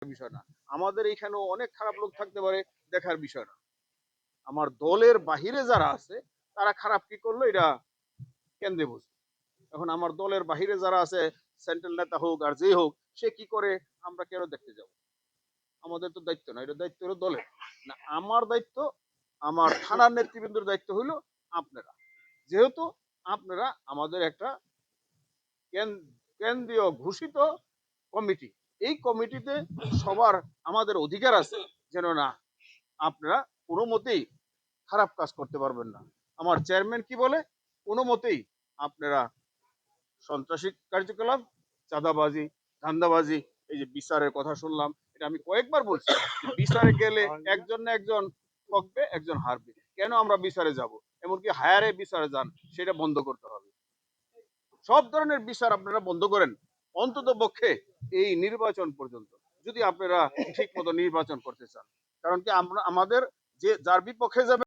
বিষয় না। আমাদের এখানেও অনেক খারাপ লোক থাকতে পারে, দেখার বিষয় না। আমার দলের বাহিরে যারা আছে তারা খারাপ কি করলো এটা কেন্দ্রে বুঝবে। এখন আমার দলের বাহিরে যারা আছে, সেন্ট্রাল নেতা হোক আর যেই হোক, সে কি করে আমরা কেন দেখতে যাব? আমাদের তো দায়িত্ব না, এটা দায়িত্ব হলো দলের। না, আমার দায়িত্ব, আমার থানার নেতৃবৃন্দের দায়িত্ব হইলো আপনারা, যেহেতু আপনারা আমাদের একটা কেন্দ্রীয় ঘোষিত কমিটি, এই কমিটিতে সবার আমাদের অধিকার আছে, যেন না আপনারা কোনো মতেই খারাপ কাজ করতে পারবেন না। আমার চেয়ারম্যান কি বলে, কোনো মতেই আপনারা সন্ত্রাসী কার্যকলাপ, চাঁদাবাজি, ধান্দাবাজি, এই যে বিচারের কথা শুনলাম, এটা আমি কয়েকবার বলছি, বিচারে গেলে একজন না একজন ঠকবে, একজন হারবে। কেন আমরা বিচারে যাব? এমনকি হায়ারে বিচারে যান, সেটা বন্ধ করতে হবে। সব ধরনের বিচার আপনারা বন্ধ করেন, অন্তত পক্ষে এই নির্বাচন পর্যন্ত, যদি আপনারা ঠিক মতো নির্বাচন করতে চান। কারণ কি আমরা আমাদের যে যার বিপক্ষে যাবে